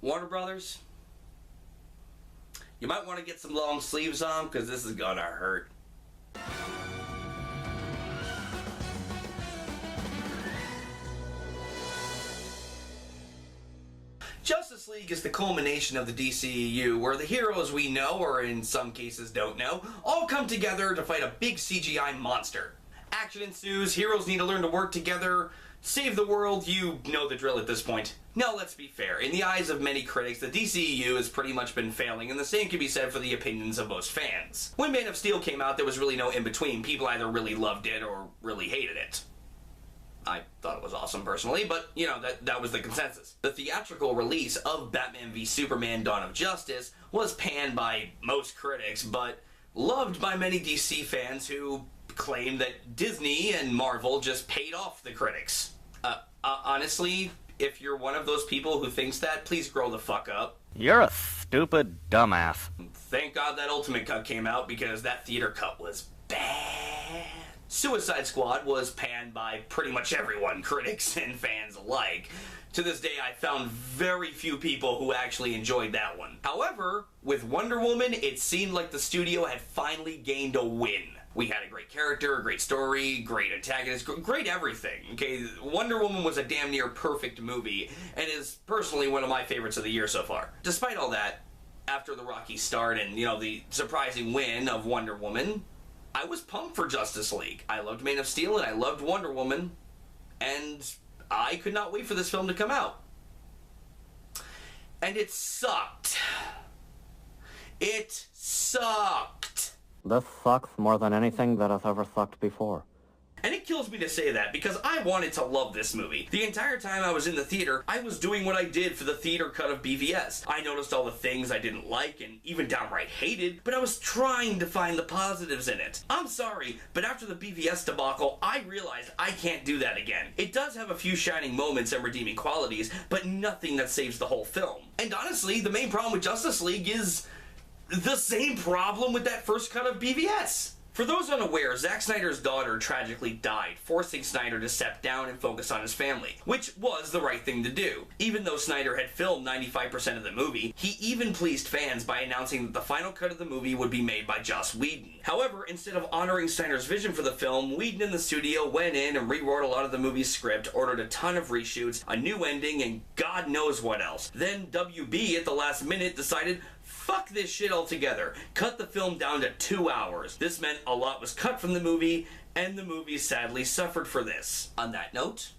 Warner Brothers, you might want to get some long sleeves on, because this is gonna hurt. Justice League is the culmination of the DCEU, where the heroes we know, or in some cases don't know, all come together to fight a big CGI monster. Action ensues, heroes need to learn to work together, save the world, you know the drill at this point. Now let's be fair, in the eyes of many critics, the DCEU has pretty much been failing, and the same can be said for the opinions of most fans. When Man of Steel came out, there was really no in-between. People either really loved it or really hated it. I thought it was awesome personally, but, you know, that was the consensus. The theatrical release of Batman v Superman: Dawn of Justice was panned by most critics, but loved by many DC fans who claimed that Disney and Marvel just paid off the critics. Honestly, if you're one of those people who thinks that, please grow the fuck up. You're a stupid dumbass. Thank God that Ultimate Cut came out, because that theater cut was bad. Suicide Squad was panned by pretty much everyone, critics and fans alike. To this day, I found very few people who actually enjoyed that one. However, with Wonder Woman, it seemed like the studio had finally gained a win. We had a great character, a great story, great antagonist, great everything, okay? Wonder Woman was a damn near perfect movie, and is personally one of my favorites of the year so far. Despite all that, after the rocky start and, you know, the surprising win of Wonder Woman, I was pumped for Justice League. I loved Man of Steel and I loved Wonder Woman, and I could not wait for this film to come out. And it sucked. It sucked. This sucks more than anything that has ever sucked before. And it kills me to say that, because I wanted to love this movie. The entire time I was in the theater, I was doing what I did for the theater cut of BVS. I noticed all the things I didn't like and even downright hated, but I was trying to find the positives in it. I'm sorry, but after the BVS debacle, I realized I can't do that again. It does have a few shining moments and redeeming qualities, but nothing that saves the whole film. And honestly, the main problem with Justice League is the same problem with that first cut of BVS. For those unaware, Zack Snyder's daughter tragically died, forcing Snyder to step down and focus on his family, which was the right thing to do. Even though Snyder had filmed 95% of the movie, he even pleased fans by announcing that the final cut of the movie would be made by Joss Whedon. However, instead of honoring Snyder's vision for the film, Whedon and the studio went in and rewrote a lot of the movie's script, ordered a ton of reshoots, a new ending, and God knows what else. Then WB at the last minute decided, fuck this shit altogether. Cut the film down to 2 hours. This meant a lot was cut from the movie, and the movie sadly suffered for this. On that note,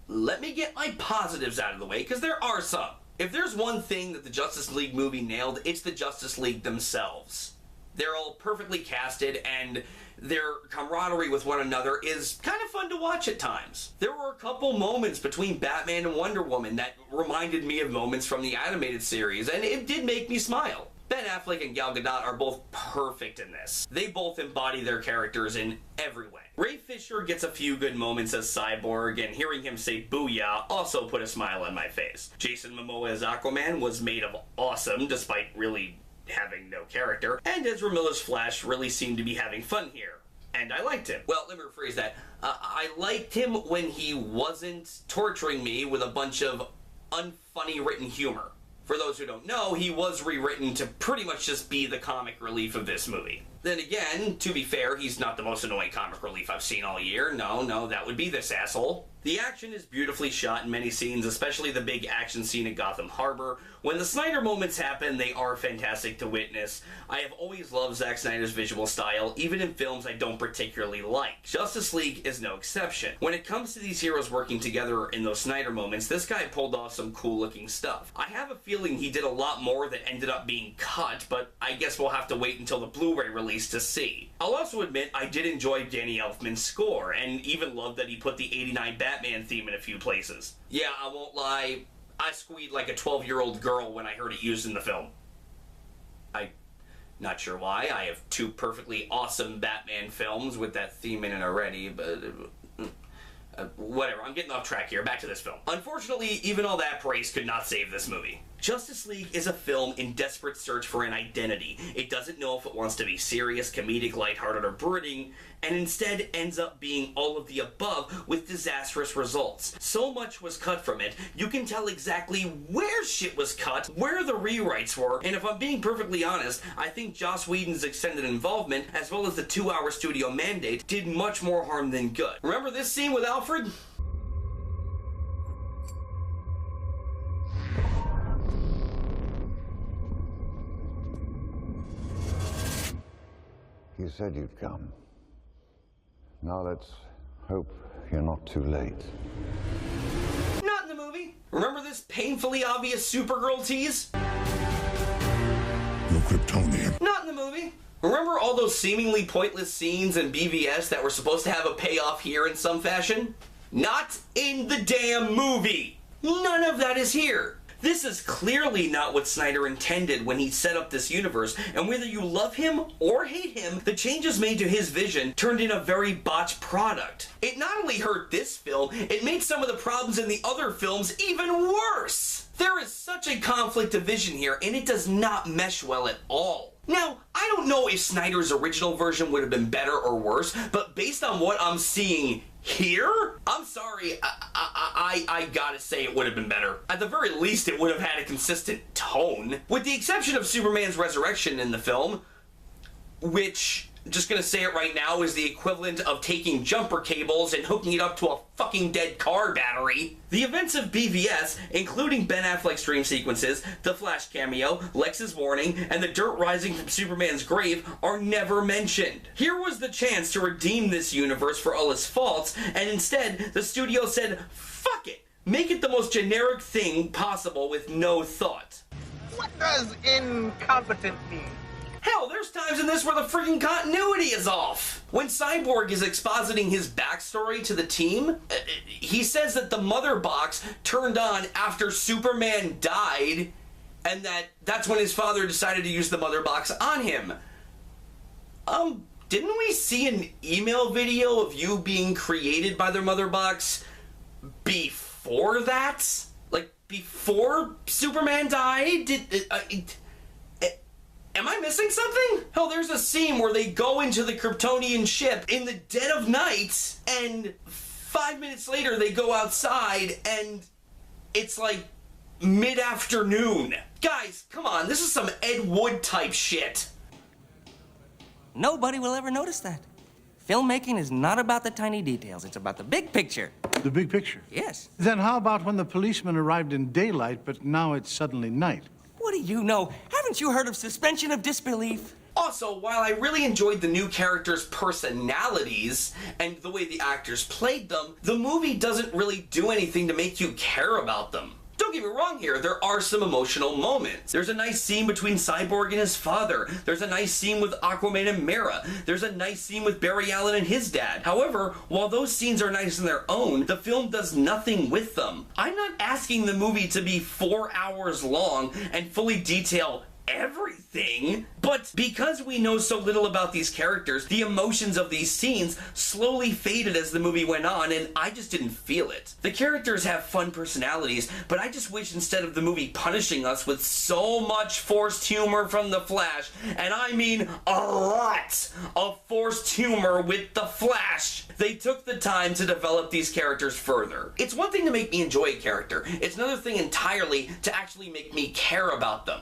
let me get my positives out of the way, because there are some. If there's one thing that the Justice League movie nailed, it's the Justice League themselves. They're all perfectly casted, and their camaraderie with one another is kind of fun to watch at times. There were a couple moments between Batman and Wonder Woman that reminded me of moments from the animated series, and it did make me smile. Ben Affleck and Gal Gadot are both perfect in this. They both embody their characters in every way. Ray Fisher gets a few good moments as Cyborg, and hearing him say booyah also put a smile on my face. Jason Momoa as Aquaman was made of awesome, despite really having no character, and Ezra Miller's Flash really seemed to be having fun here. And I liked him. Well, let me rephrase that. I liked him when he wasn't torturing me with a bunch of unfunny written humor. For those who don't know, he was rewritten to pretty much just be the comic relief of this movie. Then again, to be fair, he's not the most annoying comic relief I've seen all year. No, that would be this asshole. The action is beautifully shot in many scenes, especially the big action scene at Gotham Harbor. When the Snyder moments happen, they are fantastic to witness. I have always loved Zack Snyder's visual style, even in films I don't particularly like. Justice League is no exception. When it comes to these heroes working together in those Snyder moments, this guy pulled off some cool looking stuff. I have a feeling he did a lot more that ended up being cut, but I guess we'll have to wait until the Blu-ray release to see. I'll also admit I did enjoy Danny Elfman's score, and even loved that he put the '89 Batman theme in a few places. Yeah, I won't lie, I squealed like a 12-year-old girl when I heard it used in the film. I'm not sure why. I have two perfectly awesome Batman films with that theme in it already, but whatever, I'm getting off track here. Back to this film. Unfortunately, even all that praise could not save this movie. Justice League is a film in desperate search for an identity. It doesn't know if it wants to be serious, comedic, lighthearted, or brooding, and instead ends up being all of the above with disastrous results. So much was cut from it, you can tell exactly where shit was cut, where the rewrites were, and if I'm being perfectly honest, I think Joss Whedon's extended involvement, as well as the 2-hour studio mandate, did much more harm than good. Remember this scene with Alfred? You said you'd come. Now let's hope you're not too late. Not in the movie. Remember this painfully obvious Supergirl tease? You're Kryptonian. Not in the movie. Remember all those seemingly pointless scenes in BVS that were supposed to have a payoff here in some fashion? Not in the damn movie. None of that is here. This is clearly not what Snyder intended when he set up this universe, and whether you love him or hate him, the changes made to his vision turned in a very botched product. It not only hurt this film, it made some of the problems in the other films even worse. There is such a conflict of vision here, and it does not mesh well at all. Now, I don't know if Snyder's original version would have been better or worse, but based on what I'm seeing here, I'm sorry, I gotta say it would have been better. At the very least, it would have had a consistent tone. With the exception of Superman's resurrection in the film, which, just gonna say it right now, is the equivalent of taking jumper cables and hooking it up to a fucking dead car battery. The events of BVS, including Ben Affleck's dream sequences, the Flash cameo, Lex's warning, and the dirt rising from Superman's grave, are never mentioned. Here was the chance to redeem this universe for all its faults, and instead, the studio said, fuck it, make it the most generic thing possible with no thought. What does incompetent mean? Hell, there's times in this where the freaking continuity is off. When Cyborg is expositing his backstory to the team, he says that the mother box turned on after Superman died, and that's when his father decided to use the mother box on him. Didn't we see an email video of you being created by their mother box before that? Like, before Superman died? Am I missing something? Hell, there's a scene where they go into the Kryptonian ship in the dead of night, and 5 minutes later they go outside, and it's like mid-afternoon. Guys, come on, this is some Ed Wood type shit. Nobody will ever notice that. Filmmaking is not about the tiny details, it's about the big picture. The big picture? Yes. Then how about when the policeman arrived in daylight, but now it's suddenly night? What do you know? Haven't you heard of suspension of disbelief? Also, while I really enjoyed the new characters' personalities and the way the actors played them, the movie doesn't really do anything to make you care about them. Don't get me wrong here, there are some emotional moments. There's a nice scene between Cyborg and his father. There's a nice scene with Aquaman and Mera. There's a nice scene with Barry Allen and his dad. However, while those scenes are nice in their own, the film does nothing with them. I'm not asking the movie to be 4 hours long and fully detail everything, but because we know so little about these characters, the emotions of these scenes slowly faded as the movie went on, and I just didn't feel it. The characters have fun personalities, but I just wish instead of the movie punishing us with so much forced humor from the Flash, and I mean a lot of forced humor with the Flash, they took the time to develop these characters further. It's one thing to make me enjoy a character, it's another thing entirely to actually make me care about them.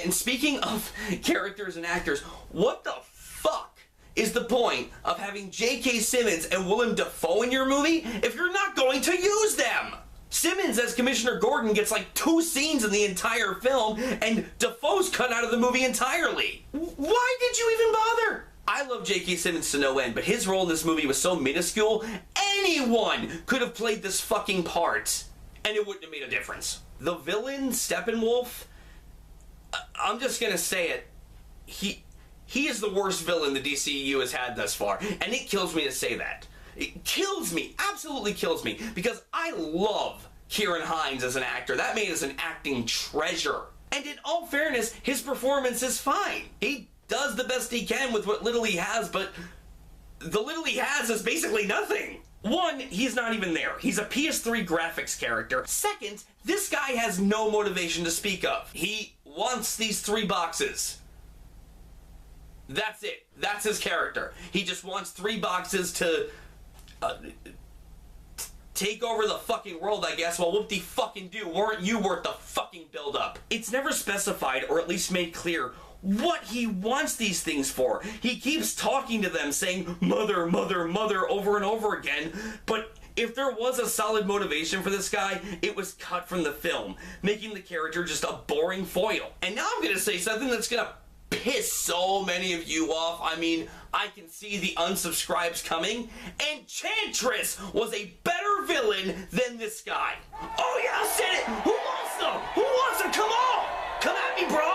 And speaking of characters and actors, what the fuck is the point of having J.K. Simmons and Willem Dafoe in your movie if you're not going to use them? Simmons as Commissioner Gordon gets like 2 scenes in the entire film, and Dafoe's cut out of the movie entirely. Why did you even bother? I love J.K. Simmons to no end, but his role in this movie was so minuscule, anyone could have played this fucking part, and it wouldn't have made a difference. The villain, Steppenwolf, I'm just gonna say it. He is the worst villain the DCEU has had thus far, and it kills me to say that. It kills me, absolutely kills me, because I love Kieran Hines as an actor. That man is an acting treasure. And in all fairness, his performance is fine. He does the best he can with what little he has, but the little he has is basically nothing. One, he's not even there. He's a PS3 graphics character. Second, this guy has no motivation to speak of. He wants these 3 boxes. That's it. That's his character. He just wants 3 boxes to take over the fucking world, I guess. Well, whoop-de-fucking-do. Weren't you worth the fucking build-up? It's never specified, or at least made clear, what he wants these things for. He keeps talking to them, saying, mother, mother, mother, over and over again, but if there was a solid motivation for this guy, it was cut from the film, making the character just a boring foil. And now I'm gonna say something that's gonna piss so many of you off. I mean, I can see the unsubscribes coming. Enchantress was a better villain than this guy. Oh yeah, I said it! Who wants them? Who wants them? Come on! Come at me, bro!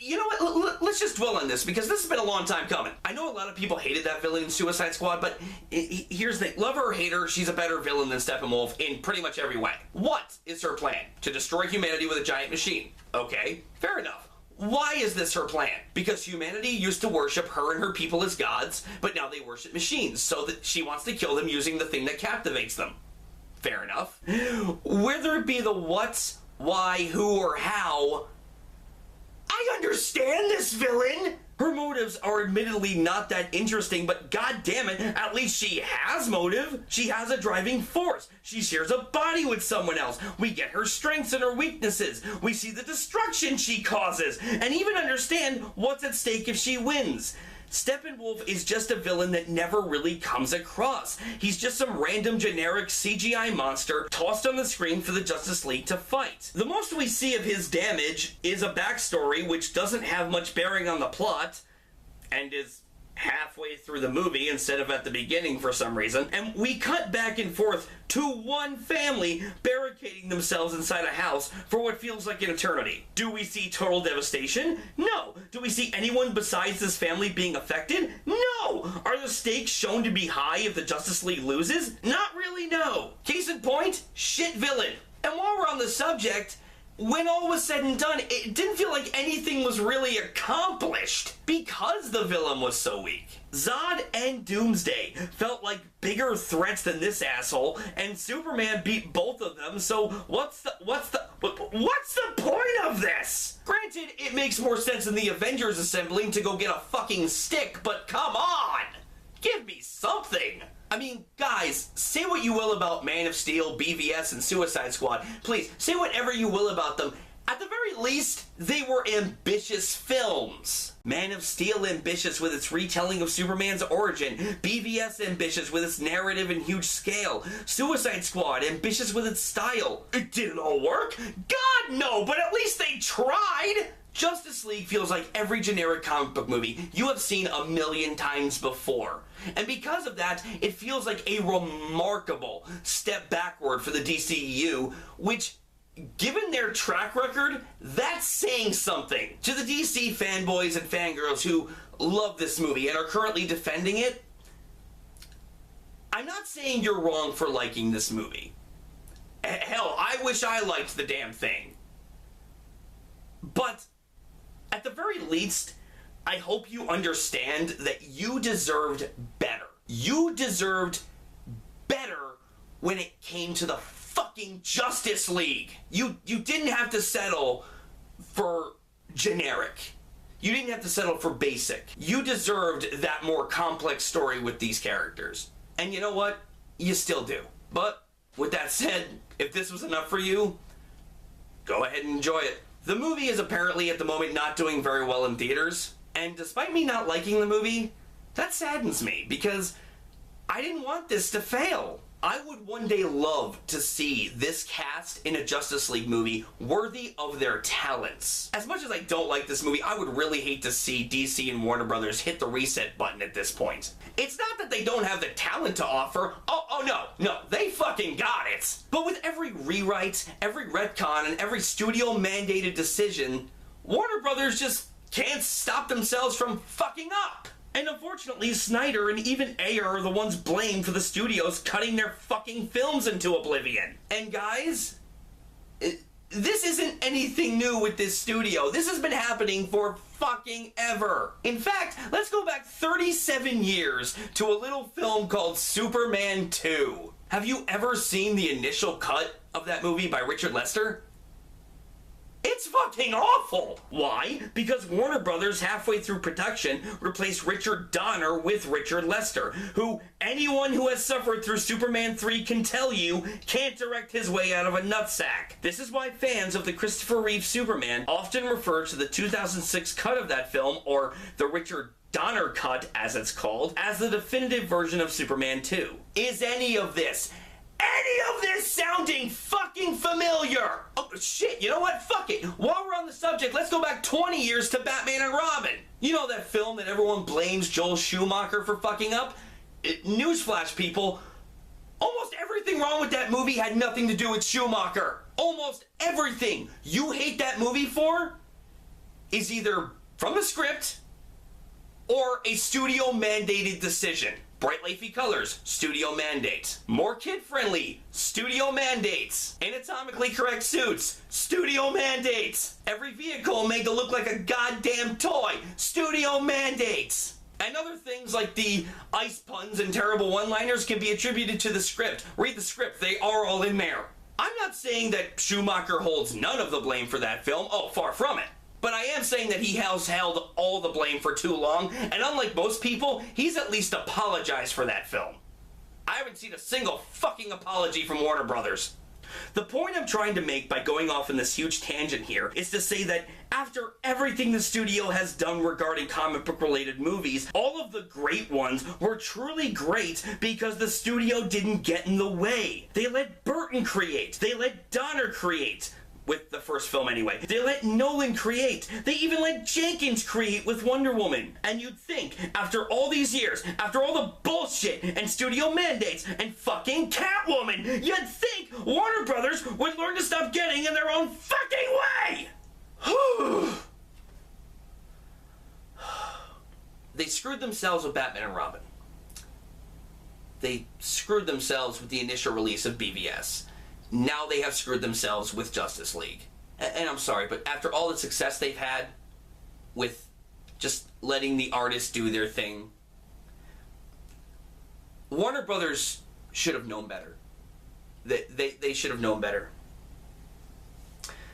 You know what? Let's just dwell on this, because this has been a long time coming. I know a lot of people hated that villain in Suicide Squad, but here's the thing. Love her or hate her, she's a better villain than Steppenwolf in pretty much every way. What is her plan? To destroy humanity with a giant machine. Okay, fair enough. Why is this her plan? Because humanity used to worship her and her people as gods, but now they worship machines, so that she wants to kill them using the thing that captivates them. Fair enough. Whether it be the what, why, who, or how, I understand this villain! Her motives are admittedly not that interesting, but god damn it, at least she has motive. She has a driving force. She shares a body with someone else. We get her strengths and her weaknesses. We see the destruction she causes, and even understand what's at stake if she wins. Steppenwolf is just a villain that never really comes across. He's just some random generic CGI monster tossed on the screen for the Justice League to fight. The most we see of his damage is a backstory which doesn't have much bearing on the plot and is halfway through the movie instead of at the beginning for some reason, and we cut back and forth to one family barricading themselves inside a house for what feels like an eternity. Do we see total devastation? No. Do we see anyone besides this family being affected? No. Are the stakes shown to be high if the Justice League loses? Not really, no. Case in point, shit villain. And while we're on the subject, when all was said and done, it didn't feel like anything was really accomplished because the villain was so weak. Zod and Doomsday felt like bigger threats than this asshole, and Superman beat both of them, so what's the point of this? Granted, it makes more sense than the Avengers assembling to go get a fucking stick, but come on! Give me something! I mean, guys, say what you will about Man of Steel, BVS, and Suicide Squad. Please, say whatever you will about them. At the very least, they were ambitious films. Man of Steel ambitious with its retelling of Superman's origin. BVS ambitious with its narrative and huge scale. Suicide Squad ambitious with its style. It didn't all work? God, no, but at least they tried! Justice League feels like every generic comic book movie you have seen a million times before. And because of that, it feels like a remarkable step backward for the DCEU, which, given their track record, that's saying something. To the DC fanboys and fangirls who love this movie and are currently defending it, I'm not saying you're wrong for liking this movie. Hell, I wish I liked the damn thing. But at the very least, I hope you understand that you deserved better. You deserved better when it came to the fucking Justice League. You didn't have to settle for generic. You didn't have to settle for basic. You deserved that more complex story with these characters. And you know what? You still do. But with that said, if this was enough for you, go ahead and enjoy it. The movie is apparently at the moment not doing very well in theaters, and despite me not liking the movie, that saddens me because I didn't want this to fail. I would one day love to see this cast in a Justice League movie worthy of their talents. As much as I don't like this movie, I would really hate to see DC and Warner Brothers hit the reset button at this point. It's not that they don't have the talent to offer. Oh no, they fucking got it. But with every rewrite, every retcon, and every studio-mandated decision, Warner Brothers just can't stop themselves from fucking up. And unfortunately, Snyder and even Ayer are the ones blamed for the studios cutting their fucking films into oblivion. And guys, this isn't anything new with this studio. This has been happening for fucking ever. In fact, let's go back 37 years to a little film called Superman 2. Have you ever seen the initial cut of that movie by Richard Lester? It's fucking awful! Why? Because Warner Brothers halfway through production replaced Richard Donner with Richard Lester, who anyone who has suffered through Superman 3 can tell you can't direct his way out of a nutsack. This is why fans of the Christopher Reeve Superman often refer to the 2006 cut of that film, or the Richard Donner cut as it's called, as the definitive version of Superman 2. Is any of this sounding fucking familiar? Oh, shit, you know what? Fuck it. While we're on the subject, let's go back 20 years to Batman and Robin. You know that film that everyone blames Joel Schumacher for fucking up? Newsflash, people. Almost everything wrong with that movie had nothing to do with Schumacher. Almost everything you hate that movie for is either from the script or a studio-mandated decision. Bright leafy colors, studio mandates. More kid-friendly, studio mandates. Anatomically correct suits, studio mandates. Every vehicle made to look like a goddamn toy, studio mandates. And other things like the ice puns and terrible one-liners can be attributed to the script. Read the script, they are all in there. I'm not saying that Schumacher holds none of the blame for that film. Oh, far from it. But I am saying that he has held all the blame for too long, and unlike most people, he's at least apologized for that film. I haven't seen a single fucking apology from Warner Brothers. The point I'm trying to make by going off in this huge tangent here is to say that after everything the studio has done regarding comic book related movies, all of the great ones were truly great because the studio didn't get in the way. They let Burton create. They let Donner create. With the first film anyway. They let Nolan create. They even let Jenkins create with Wonder Woman. And you'd think, after all these years, after all the bullshit and studio mandates and fucking Catwoman, you'd think Warner Brothers would learn to stop getting in their own fucking way! They screwed themselves with Batman and Robin. They screwed themselves with the initial release of BVS. Now they have screwed themselves with Justice League. And I'm sorry, but after all the success they've had with just letting the artists do their thing, Warner Brothers should have known better. They should have known better.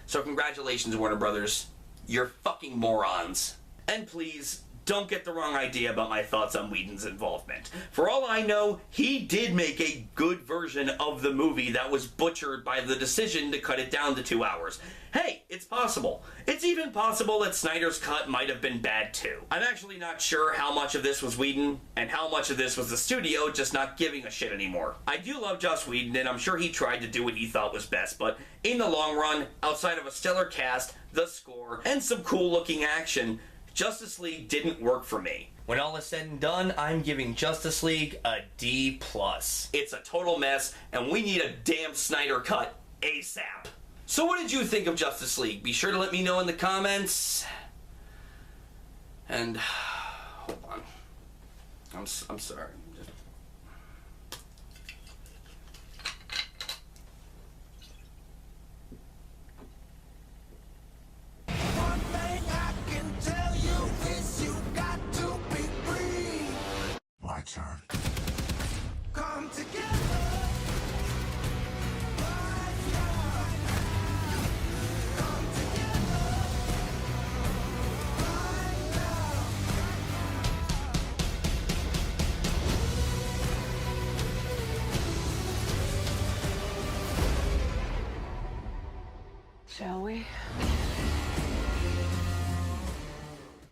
So congratulations, Warner Brothers. You're fucking morons. And please, don't get the wrong idea about my thoughts on Whedon's involvement. For all I know, he did make a good version of the movie that was butchered by the decision to cut it down to 2 hours. Hey, it's possible. It's even possible that Snyder's cut might have been bad too. I'm actually not sure how much of this was Whedon and how much of this was the studio just not giving a shit anymore. I do love Joss Whedon and I'm sure he tried to do what he thought was best, but in the long run, outside of a stellar cast, the score, and some cool looking action, Justice League didn't work for me. When all is said and done, I'm giving Justice League a D+. It's a total mess, and we need a damn Snyder cut ASAP. So what did you think of Justice League? Be sure to let me know in the comments. And hold on. I'm sorry. My turn. Come together. Shall we?